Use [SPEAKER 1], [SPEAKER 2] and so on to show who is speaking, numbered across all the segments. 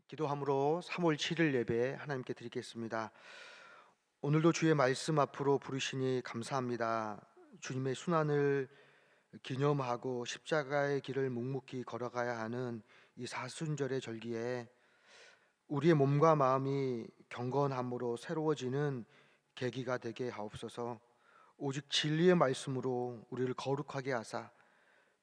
[SPEAKER 1] 기도함으로 3월 7일 예배 하나님께 드리겠습니다. 오늘도 주의 말씀 앞으로 부르시니 감사합니다. 주님의 순환을 기념하고 십자가의 길을 묵묵히 걸어가야 하는 이 사순절의 절기에 우리의 몸과 마음이 경건함으로 새로워지는 계기가 되게 하옵소서. 오직 진리의 말씀으로 우리를 거룩하게 하사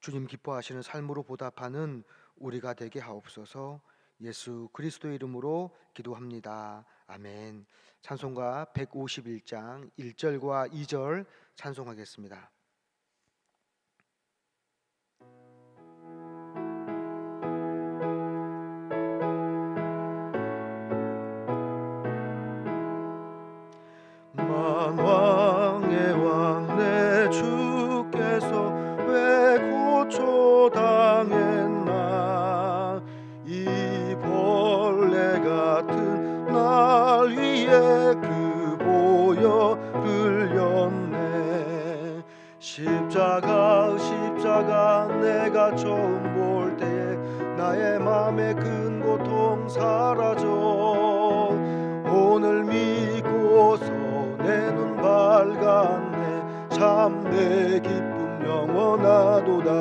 [SPEAKER 1] 주님 기뻐하시는 삶으로 보답하는 우리가 되게 하옵소서. 예수 그리스도의 이름으로 기도합니다. 아멘. 찬송가 151장 1절과 2절 찬송하겠습니다. 만왕의 왕 내 주께서 왜 고초당했나. 이 벌레 같은 날 위에 그 보혈을 흘렸네. 십자가 내가 처음 볼 때에 나의 맘에 큰 고통 사라져. 오늘 믿고서 내 눈 밝았네. 참 내 기쁨 영원하도다.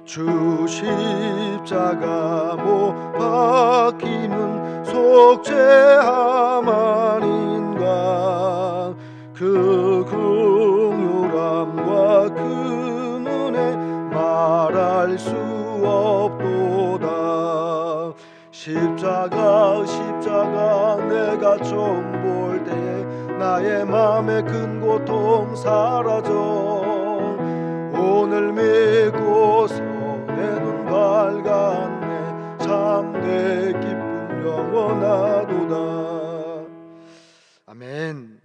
[SPEAKER 1] 주 십자가 못 박힘은 속죄함 아닌가. 그 긍휼함과 그 은혜 말할 수 없도다. 십자가 내가 처음 볼 때에 나의 맘에 큰 고통 사라져. 오늘 믿고서 내 눈 밝았네. 참 내 기쁨 영원하도다. 아멘.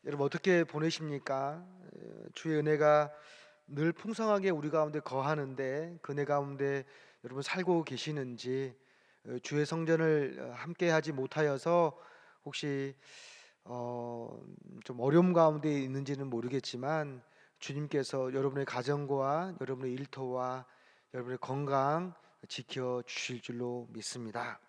[SPEAKER 1] 여러분 어떻게 보내십니까? 주의 은혜가 늘 풍성하게 우리 가운데 거하는데 그 은혜 가운데 여러분 살고 계시는지, 주의 성전을 함께 하지 못하여서 혹시 좀 어려움 가운데 있는지는 모르겠지만 주님께서 여러분의 가정과 여러분의 일터와 여러분의 건강 지켜 주실 줄로 믿습니다.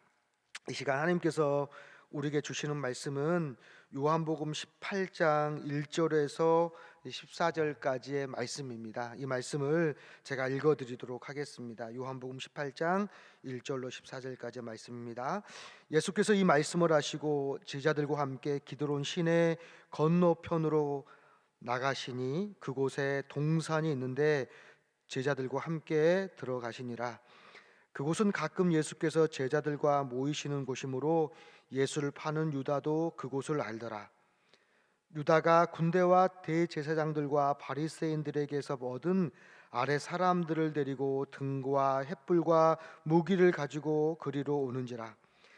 [SPEAKER 1] 이 시간 하나님께서 우리에게 주시는 말씀은 요한복음 18장 1절에서 14절까지의 말씀입니다. 이 말씀을 제가 읽어드리도록 하겠습니다. 요한복음 18장 1절로 14절까지의 말씀입니다. 예수께서 이 말씀을 하시고 제자들과 함께 기드론 시내 건너편으로 나가시니 그곳에 동산이 있는데 제자들과 함께 들어가시니라. 그곳은 가끔 예수께서 제자들과 모이시는 곳이므로 예수를 파는 유다도 그곳을 알더라. 유다가 군대와 대제사장들과 바리새인들에게서 얻은 아래 사람들을 데리고 등과 횃불과 무기를 가지고 그리로 오는지라.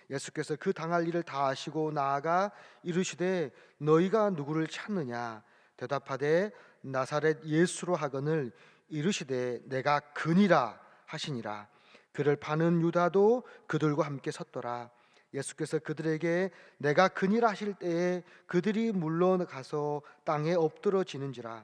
[SPEAKER 1] 예수께서 그 당할 일을 다 아시고 나아가 이르시되 너희가 누구를 찾느냐. 대답하되 나사렛 예수로 하거늘 이르시되 내가 그니라 하시니라. 그를 파는 유다도 그들과 함께 섰더라. 예수께서 그들에게 내가 그니라 하실 때에 그들이 물러가서 땅에 엎드러지는지라.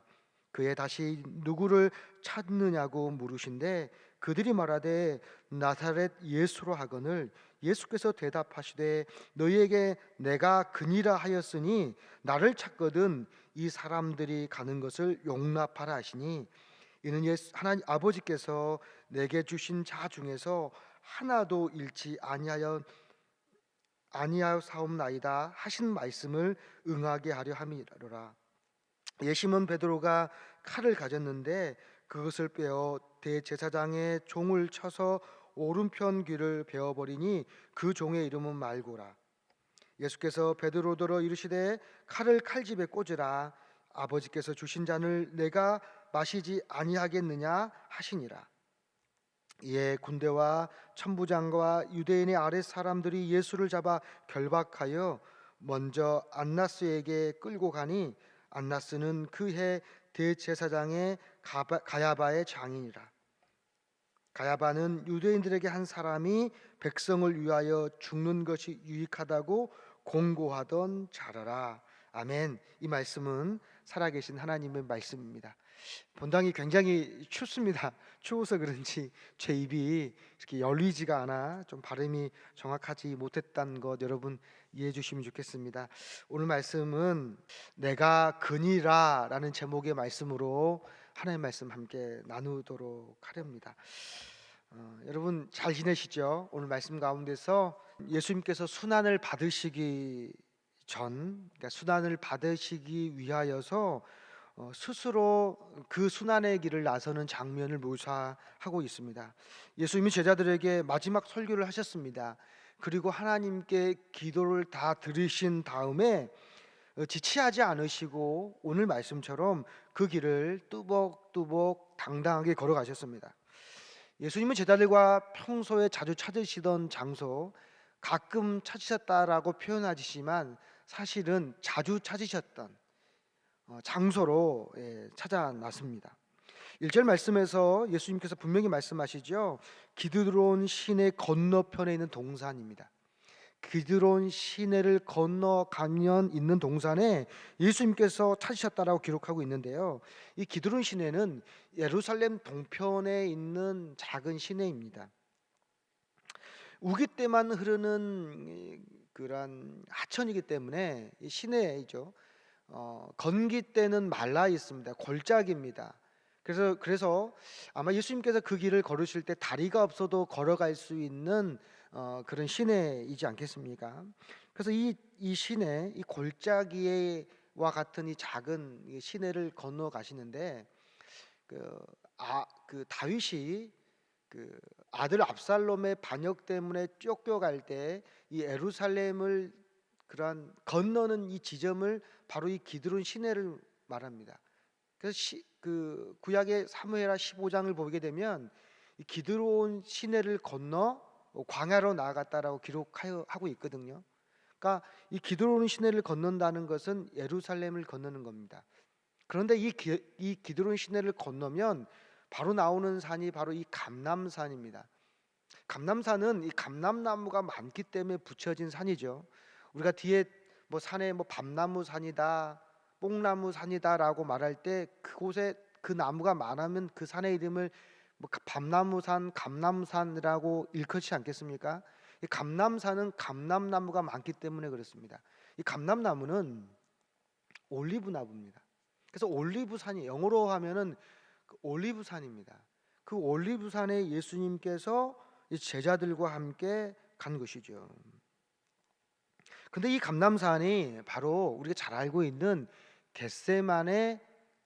[SPEAKER 1] 그에 다시 누구를 찾느냐고 물으신데 그들이 말하되 나사렛 예수로 하거늘 예수께서 대답하시되 너희에게 내가 그니라 하였으니 나를 찾거든 이 사람들이 가는 것을 용납하라 하시니 이는 하나님 아버지께서 내게 주신 자 중에서 하나도 잃지 아니하사옵나이다 하신 말씀을 응하게 하려 함이로라. 시몬 베드로가 칼을 가졌는데 그것을 빼어 대제사장의 종을 쳐서 오른편 귀를 베어버리니 그 종의 이름은 말고라. 예수께서 베드로더러 이르시되 칼을 칼집에 꽂으라. 아버지께서 주신 잔을 내가 마시지 아니하겠느냐 하시니라. 이에 군대와 천부장과 유대인의 아랫 사람들이 예수를 잡아 결박하여 먼저 안나스에게 끌고 가니 안나스는 그 해 대제사장의 가야바의 장인이라. 가야바는 유대인들에게 한 사람이 백성을 위하여 죽는 것이 유익하다고 공고하던 자라라. 아멘. 이 말씀은 살아계신 하나님의 말씀입니다. 본당이 굉장히 춥습니다. 추워서 그런지 제 입이 이렇게 열리지가 않아 좀 발음이 정확하지 못했다는 것 여러분 이해해 주시면 좋겠습니다. 오늘 말씀은 내가 그니라라는 제목의 말씀으로 하나님의 말씀 함께 나누도록 하렵니다. 여러분 잘 지내시죠? 오늘 말씀 가운데서 예수님께서 순환을 받으시기 그러니까 순환을 받으시기 위하여서 스스로 그 순환의 길을 나서는 장면을 묘사하고 있습니다. 예수님이 제자들에게 마지막 설교를 하셨습니다. 그리고 하나님께 기도를 다 들으신 다음에 지체하지 않으시고 오늘 말씀처럼 그 길을 뚜벅뚜벅 당당하게 걸어가셨습니다. 예수님은 제자들과 평소에 자주 찾으시던 장소, 가끔 찾으셨다라고 표현하시지만 사실은 자주 찾으셨던 장소로 찾아났습니다. 1절 말씀에서 예수님께서 분명히 말씀하시죠. 기드론 시내 건너편에 있는 동산입니다. 기드론 시내를 건너가면 있는 동산에 예수님께서 찾으셨다라고 기록하고 있는데요. 이 기드론 시내는 예루살렘 동편에 있는 작은 시내입니다. 우기 때만 흐르는 그런 하천이기 때문에 이 시내이죠. 건기 때는 말라 있습니다. 골짜기입니다. 그래서 아마 예수님께서 그 길을 걸으실 때 다리가 없어도 걸어갈 수 있는 그런 시내이지 않겠습니까? 그래서 이 시내, 이 골짜기와 같은 이 작은 이 시내를 건너 가시는데 그 다윗이 그 아들 압살롬의 반역 때문에 쫓겨갈 때 이 예루살렘을 그러한 건너는 이 지점을 바로 이 기드론 시내를 말합니다. 그래서 그 구약의 사무엘하 15장을 보게 되면 이 기드론 시내를 건너 광야로 나아갔다라고 기록하고 있거든요. 그러니까 이 기드론 시내를 건넌다는 것은 예루살렘을 건너는 겁니다. 그런데 이 기드론 시내를 건너면 바로 나오는 산이 바로 이 감람산입니다. 감람산은 이 감람나무가 많기 때문에 붙여진 산이죠. 우리가 뒤에 뭐 산에 뭐 밤나무 산이다, 뽕나무 산이다라고 말할 때 그곳에 그 나무가 많으면 그 산의 이름을 뭐 밤나무산, 감람산이라고 일컫지 않겠습니까? 이 감람산은 감람나무가 많기 때문에 그렇습니다. 이 감람나무는 올리브 나무입니다. 그래서 올리브산이 영어로 하면은 올리브산입니다. 그 올리브산에 예수님께서 이 제자들과 함께 간 것이죠. 근데 이 감람산이 바로 우리가 잘 알고 있는 겟세마네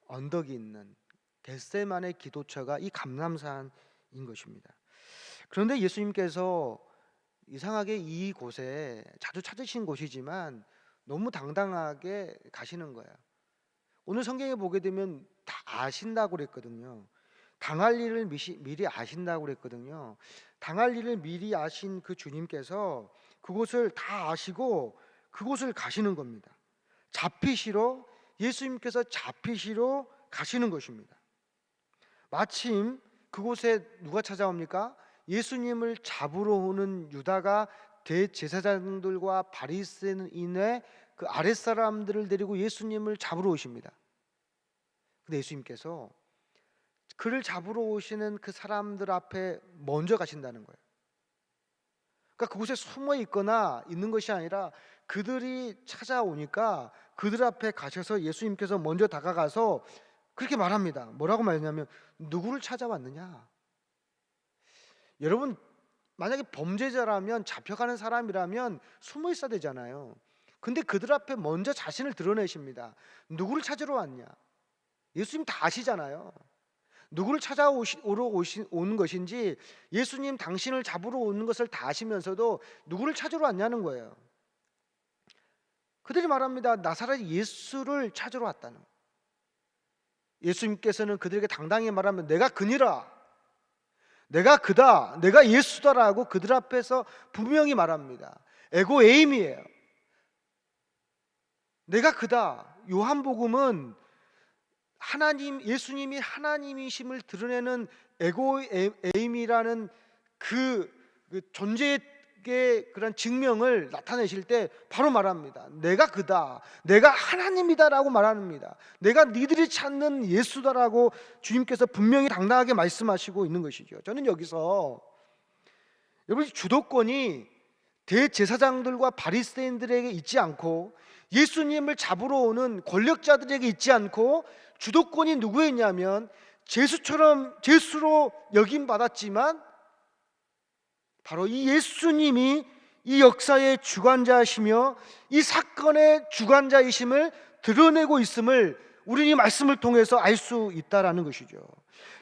[SPEAKER 1] 언덕이 있는 겟세마네 기도처가 이 감람산인 것입니다. 그런데 예수님께서 이상하게 이곳에 자주 찾으신 곳이지만 너무 당당하게 가시는 거예요. 오늘 성경에 보게 되면 다 아신다고 그랬거든요. 당할 일을 미리 아신다고 그랬거든요. 당할 일을 미리 아신 그 주님께서 그곳을 다 아시고 그곳을 가시는 겁니다. 예수님께서 잡히시러 가시는 것입니다. 마침 그곳에 누가 찾아옵니까? 예수님을 잡으러 오는 유다가 대제사장들과 바리새인의 그 아랫사람들을 데리고 예수님을 잡으러 오십니다. 근데 예수님께서 그를 잡으러 오시는 그 사람들 앞에 먼저 가신다는 거예요. 그러니까 그곳에 숨어 있거나 있는 것이 아니라 그들이 찾아오니까 그들 앞에 가셔서 예수님께서 먼저 다가가서 그렇게 말합니다. 뭐라고 말했냐면 누구를 찾아왔느냐? 여러분 만약에 범죄자라면 잡혀가는 사람이라면 숨어 있어야 되잖아요. 근데 그들 앞에 먼저 자신을 드러내십니다. 누구를 찾으러 왔냐? 예수님 다 아시잖아요. 누구를 오는 것인지 예수님 당신을 잡으러 오는 것을 다 아시면서도 누구를 찾으러 왔냐는 거예요. 그들이 말합니다. 나사렛 예수를 찾으러 왔다는 거예요. 예수님께서는 그들에게 당당히 말하면 내가 그니라, 내가 그다, 내가 예수다라고 그들 앞에서 분명히 말합니다. 에고 에임이에요. 내가 그다. 요한복음은 예수님이 하나님이심을 드러내는 에고 에임이라는 그 존재의 우리에게 그런 증명을 나타내실 때 바로 말합니다. 내가 그다, 내가 하나님이다라고 말합니다. 내가 니들이 찾는 예수다라고 주님께서 분명히 당당하게 말씀하시고 있는 것이죠. 저는 여기서 여러분, 주도권이 대제사장들과 바리새인들에게 있지 않고 예수님을 잡으러 오는 권력자들에게 있지 않고 주도권이 누구에 있냐면 제수로 여김 받았지만 바로 이 예수님이 이 역사의 주관자이시며 이 사건의 주관자이심을 드러내고 있음을 우리는 이 말씀을 통해서 알 수 있다라는 것이죠.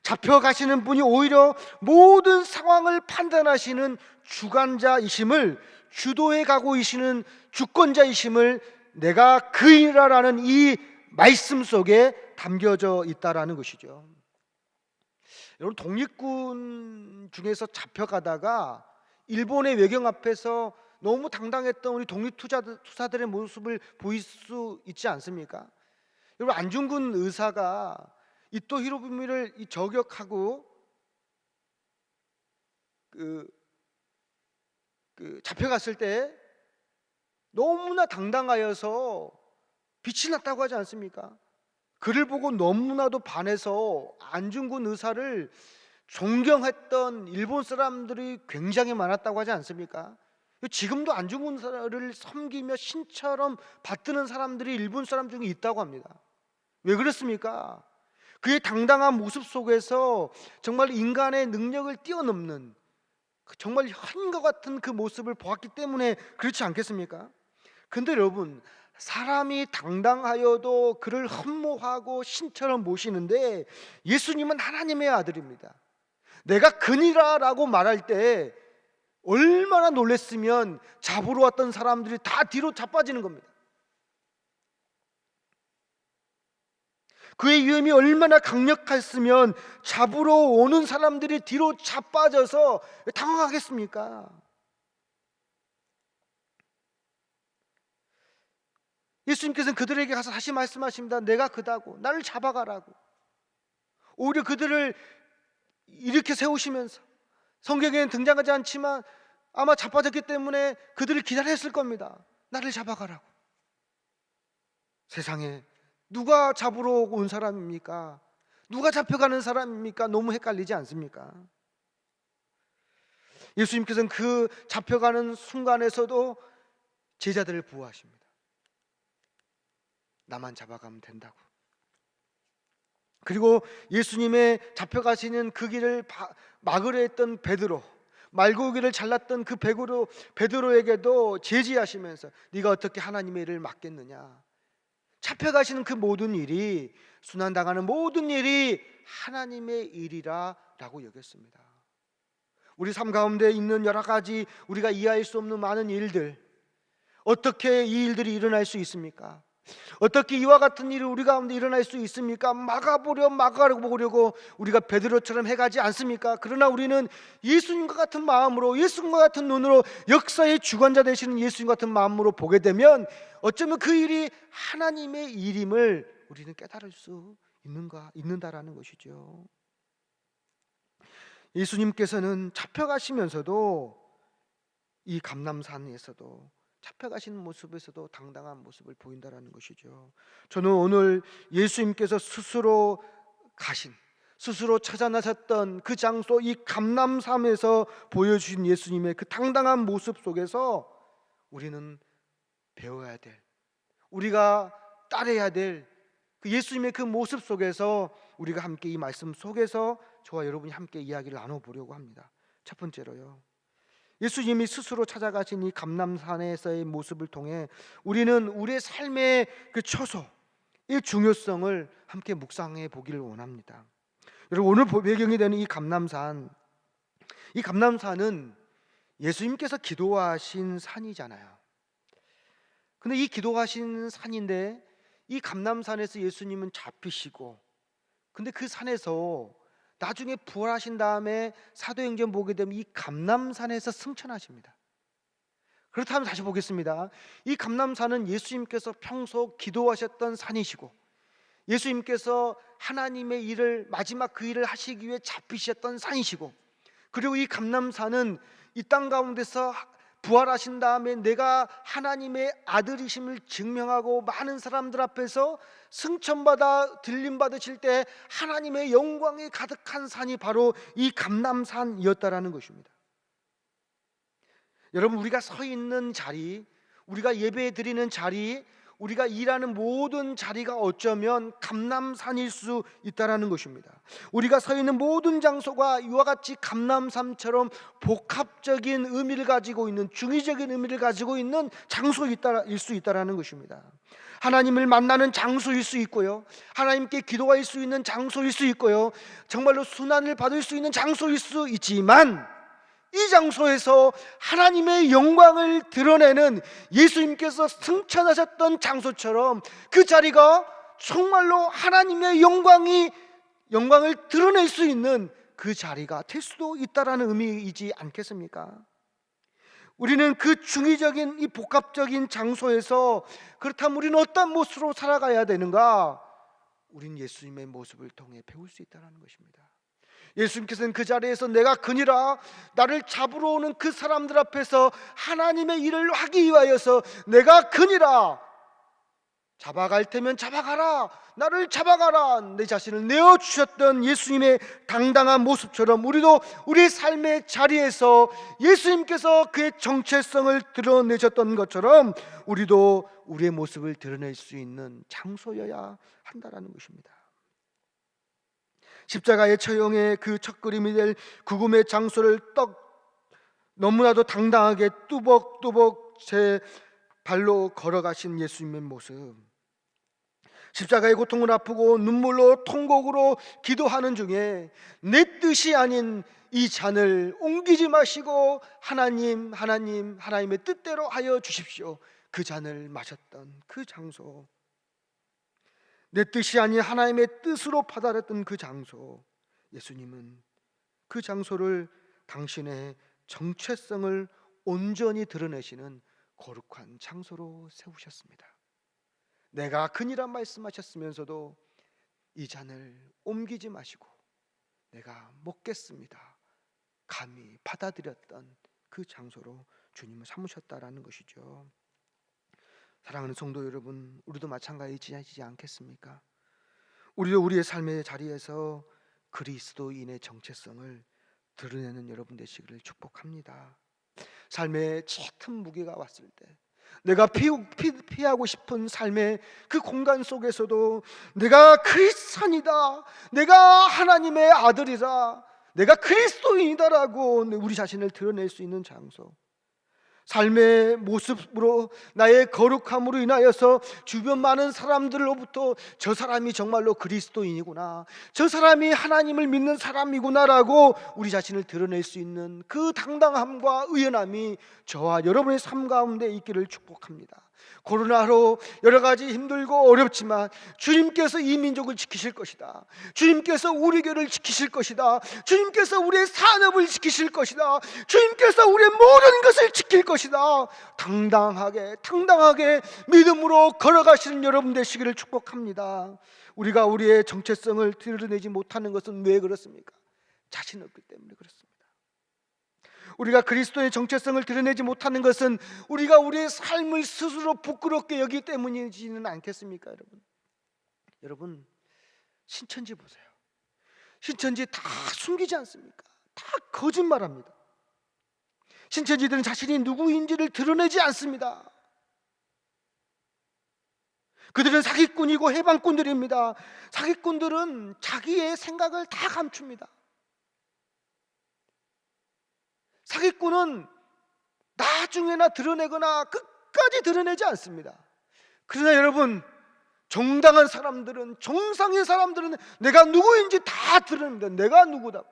[SPEAKER 1] 잡혀가시는 분이 오히려 모든 상황을 판단하시는 주관자이심을, 주도해 가고 계시는 주권자이심을 내가 그이라라는 이 말씀 속에 담겨져 있다라는 것이죠. 여러분, 독립군 중에서 잡혀가다가 일본의 외경 앞에서 너무 당당했던 우리 독립투사들의 모습을 보일 수 있지 않습니까? 여러분, 안중근 의사가 이토 히로부미를 저격하고 잡혀갔을 때 너무나 당당하여서 빛이 났다고 하지 않습니까? 그를 보고 너무나도 반해서 안중근 의사를 존경했던 일본 사람들이 굉장히 많았다고 하지 않습니까? 지금도 안중근 의사를 섬기며 신처럼 받드는 사람들이 일본 사람 중에 있다고 합니다. 왜 그렇습니까? 그의 당당한 모습 속에서 정말 인간의 능력을 뛰어넘는 정말 현인과 같은 그 모습을 보았기 때문에 그렇지 않겠습니까? 근데 여러분, 사람이 당당하여도 그를 흠모하고 신처럼 모시는데 예수님은 하나님의 아들입니다. 내가 그니라라고 말할 때 얼마나 놀랬으면 잡으러 왔던 사람들이 다 뒤로 자빠지는 겁니다. 그의 위엄이 얼마나 강력했으면 잡으러 오는 사람들이 뒤로 자빠져서 당황하겠습니까? 예수님께서는 그들에게 가서 다시 말씀하십니다. 내가 그다고, 나를 잡아가라고. 오히려 그들을 이렇게 세우시면서, 성경에는 등장하지 않지만 아마 자빠졌기 때문에 그들을 기다렸을 겁니다. 나를 잡아가라고. 세상에 누가 잡으러 온 사람입니까? 누가 잡혀가는 사람입니까? 너무 헷갈리지 않습니까? 예수님께서는 그 잡혀가는 순간에서도 제자들을 보호하십니다. 나만 잡아가면 된다고. 그리고 예수님의 잡혀가시는 그 길을 막으려 했던 베드로, 말고기를 잘랐던 그 베드로에게도 제지하시면서 네가 어떻게 하나님의 일을 막겠느냐. 잡혀가시는 그 모든 일이, 순환당하는 모든 일이 하나님의 일이라 라고 여겼습니다. 우리 삶 가운데 있는 여러 가지 우리가 이해할 수 없는 많은 일들, 어떻게 이 일들이 일어날 수 있습니까? 어떻게 이와 같은 일이 우리 가운데 일어날 수 있습니까? 막아보려고 우리가 베드로처럼 해가지 않습니까? 그러나 우리는 예수님과 같은 마음으로, 예수님과 같은 눈으로, 역사의 주관자 되시는 예수님 같은 마음으로 보게 되면 어쩌면 그 일이 하나님의 일임을 우리는 깨달을 수 있는다라는 것이죠. 예수님께서는 잡혀가시면서도 이 감람산에서도 잡혀가시는 모습에서도 당당한 모습을 보인다라는 것이죠. 저는 오늘 예수님께서 스스로 찾아 나섰던 그 장소, 이 감람산에서 보여주신 예수님의 그 당당한 모습 속에서 우리는 배워야 될, 우리가 따라야 될 그 예수님의 그 모습 속에서 우리가 함께 이 말씀 속에서 저와 여러분이 함께 이야기를 나눠보려고 합니다. 첫 번째로요, 예수님이 스스로 찾아가신 이 감람산에서의 모습을 통해 우리는 우리의 삶의 그 처소, 이 중요성을 함께 묵상해 보기를 원합니다. 여러분, 오늘 배경이 되는 이 감람산은 예수님께서 기도하신 산이잖아요. 근데 이 기도하신 산인데 이 감람산에서 예수님은 잡히시고, 근데 그 산에서 나중에 부활하신 다음에 사도행전 보게 되면 이 감람산에서 승천하십니다. 그렇다면 다시 보겠습니다. 이 감람산은 예수님께서 평소 기도하셨던 산이시고, 예수님께서 하나님의 일을, 마지막 그 일을 하시기 위해 잡히셨던 산이시고, 그리고 이 감람산은 이 땅 가운데서 부활하신 다음에 내가 하나님의 아들이심을 증명하고 많은 사람들 앞에서 승천받아 들림받으실 때 하나님의 영광이 가득한 산이 바로 이 감람산이었다라는 것입니다. 여러분, 우리가 서 있는 자리, 우리가 예배 드리는 자리, 우리가 일하는 모든 자리가 어쩌면 감람산일 수 있다라는 것입니다. 우리가 서 있는 모든 장소가 이와 같이 감람산처럼 복합적인 의미를 가지고 있는, 중의적인 의미를 가지고 있는 장소일 수 있다라는 것입니다. 하나님을 만나는 장소일 수 있고요, 하나님께 기도할 수 있는 장소일 수 있고요, 정말로 순환을 받을 수 있는 장소일 수 있지만, 이 장소에서 하나님의 영광을 드러내는 예수님께서 승천하셨던 장소처럼 그 자리가 정말로 하나님의 영광을 드러낼 수 있는 그 자리가 될 수도 있다라는 의미이지 않겠습니까? 우리는 그 중의적인 이 복합적인 장소에서, 그렇다면 우리는 어떤 모습으로 살아가야 되는가? 우린 예수님의 모습을 통해 배울 수 있다는 것입니다. 예수님께서는 그 자리에서 내가 그니라, 나를 잡으러 오는 그 사람들 앞에서 하나님의 일을 하기 위하여서 내가 그니라, 잡아갈 테면 잡아가라, 나를 잡아가라, 내 자신을 내어주셨던 예수님의 당당한 모습처럼 우리도 우리의 삶의 자리에서 예수님께서 그의 정체성을 드러내셨던 것처럼 우리도 우리의 모습을 드러낼 수 있는 장소여야 한다라는 것입니다. 십자가의 처형의 그 첫그림이 될 구금의 장소를 너무나도 당당하게 뚜벅뚜벅 제 발로 걸어가신 예수님의 모습, 십자가의 고통을 아프고 눈물로 통곡으로 기도하는 중에 내 뜻이 아닌 이 잔을 옮기지 마시고 하나님의 뜻대로 하여 주십시오, 그 잔을 마셨던 그 장소, 내 뜻이 아닌 하나님의 뜻으로 받아들였던 그 장소, 예수님은 그 장소를 당신의 정체성을 온전히 드러내시는 거룩한 장소로 세우셨습니다. 내가 그니라 말씀하셨으면서도 이 잔을 옮기지 마시고 내가 먹겠습니다, 감히 받아들였던 그 장소로 주님을 삼으셨다라는 것이죠. 사랑하는 성도 여러분, 우리도 마찬가지지 않겠습니까? 우리도 우리의 삶의 자리에서 그리스도인의 정체성을 드러내는 여러분 되시기를 축복합니다. 삶의 짙은 무게가 왔을 때, 내가 피하고 싶은 삶의 그 공간 속에서도 내가 그리스도인이다, 내가 하나님의 아들이다, 내가 그리스도인이다라고 우리 자신을 드러낼 수 있는 장소, 삶의 모습으로 나의 거룩함으로 인하여서 주변 많은 사람들로부터 저 사람이 정말로 그리스도인이구나, 저 사람이 하나님을 믿는 사람이구나라고 우리 자신을 드러낼 수 있는 그 당당함과 의연함이 저와 여러분의 삶 가운데 있기를 축복합니다. 코로나로 여러 가지 힘들고 어렵지만 주님께서 이 민족을 지키실 것이다, 주님께서 우리 교회를 지키실 것이다, 주님께서 우리의 산업을 지키실 것이다, 주님께서 우리의 모든 것을 지킬 것이다, 당당하게 믿음으로 걸어가시는 여러분 되시기를 축복합니다. 우리가 우리의 정체성을 드러내지 못하는 것은 왜 그렇습니까? 자신 없기 때문에 그렇습니다. 우리가 그리스도의 정체성을 드러내지 못하는 것은 우리가 우리의 삶을 스스로 부끄럽게 여기기 때문이지는 않겠습니까? 여러분 신천지 보세요. 신천지 다 숨기지 않습니까? 다 거짓말합니다. 신천지들은 자신이 누구인지를 드러내지 않습니다. 그들은 사기꾼이고 해방꾼들입니다. 사기꾼들은 자기의 생각을 다 감춥니다. 사기꾼은 나중에나 드러내거나 끝까지 드러내지 않습니다. 그러나 여러분, 정당한 사람들은, 정상의 사람들은 내가 누구인지 다 드러냅니다. 내가 누구다.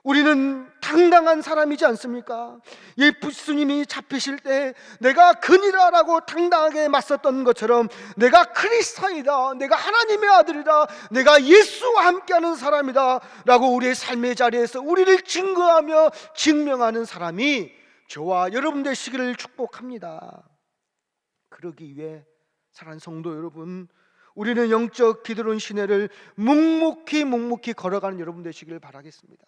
[SPEAKER 1] 우리는 당당한 사람이지 않습니까? 예수님이 잡히실 때 내가 그니라라고 당당하게 맞섰던 것처럼 내가 그리스도이다, 내가 하나님의 아들이다, 내가 예수와 함께하는 사람이다 라고 우리의 삶의 자리에서 우리를 증거하며 증명하는 사람이 저와 여러분 되시기를 축복합니다. 그러기 위해 사랑하는 성도 여러분, 우리는 영적 기드론 시내를 묵묵히 걸어가는 여러분 되시기를 바라겠습니다.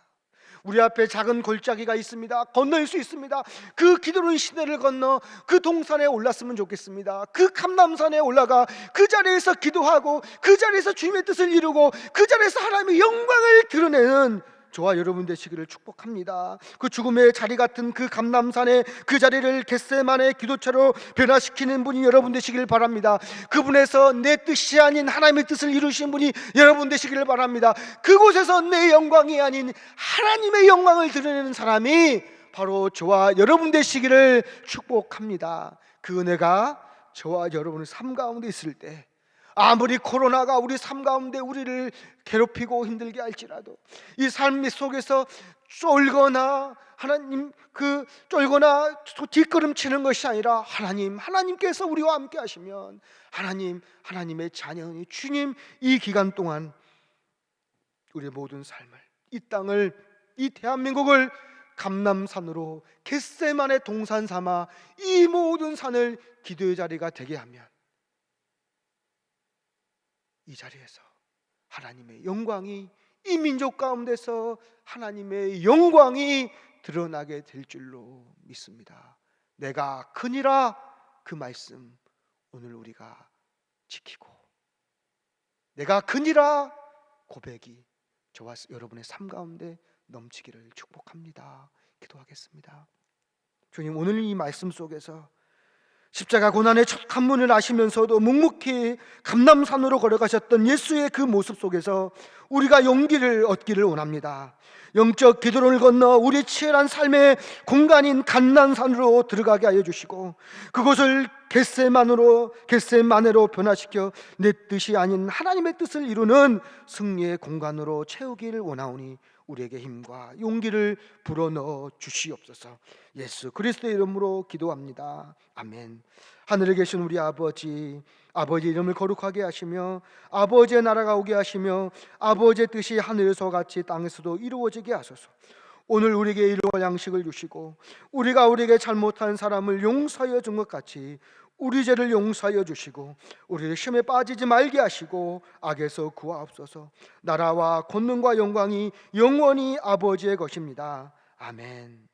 [SPEAKER 1] 우리 앞에 작은 골짜기가 있습니다. 건널 수 있습니다. 그 기도로운 시내를 건너 그 동산에 올랐으면 좋겠습니다. 그 감람산에 올라가 그 자리에서 기도하고 그 자리에서 주님의 뜻을 이루고 그 자리에서 하나님의 영광을 드러내는 저와 여러분 되시기를 축복합니다. 그 죽음의 자리 같은 그 감람산의 그 자리를 겟세마네 기도처로 변화시키는 분이 여러분 되시기를 바랍니다. 그분에서 내 뜻이 아닌 하나님의 뜻을 이루신 분이 여러분 되시기를 바랍니다. 그곳에서 내 영광이 아닌 하나님의 영광을 드러내는 사람이 바로 저와 여러분 되시기를 축복합니다. 그 은혜가 저와 여러분의 삶 가운데 있을 때, 아무리 코로나가 우리 삶 가운데 우리를 괴롭히고 힘들게 할지라도 이 삶 속에서 쫄거나 쫄거나 뒷걸음치는 것이 아니라 하나님께서 우리와 함께 하시면 하나님의 자녀니 주님 이 기간 동안 우리의 모든 삶을, 이 땅을, 이 대한민국을 감람산으로 겟세마네 동산 삼아 이 모든 산을 기도의 자리가 되게 하면 이 자리에서 하나님의 영광이, 이 민족 가운데서 하나님의 영광이 드러나게 될 줄로 믿습니다. 내가 크니라, 그 말씀 오늘 우리가 지키고, 내가 크니라 고백이 저와 여러분의 삶 가운데 넘치기를 축복합니다. 기도하겠습니다. 주님, 오늘 이 말씀 속에서 십자가 고난의 첫 관문을 아시면서도 묵묵히 감람산으로 걸어가셨던 예수의 그 모습 속에서 우리가 용기를 얻기를 원합니다. 영적 기도를 건너 우리 치열한 삶의 공간인 감람산으로 들어가게 하여 주시고, 그곳을 겟세마네로 변화시켜 내 뜻이 아닌 하나님의 뜻을 이루는 승리의 공간으로 채우기를 원하오니 우리에게 힘과 용기를 불어넣어 주시옵소서. 예수 그리스도의 이름으로 기도합니다. 아멘. 하늘에 계신 우리 아버지 이름을 거룩하게 하시며 아버지의 나라가 오게 하시며 아버지의 뜻이 하늘에서 같이 땅에서도 이루어지게 하소서. 오늘 우리에게 일용할 양식을 주시고 우리가 우리에게 잘못한 사람을 용서하여 준 것 같이 우리 죄를 용서하여 주시고 우리를 시험에 빠지지 말게 하시고 악에서 구하옵소서. 나라와 권능과 영광이 영원히 아버지의 것입니다. 아멘.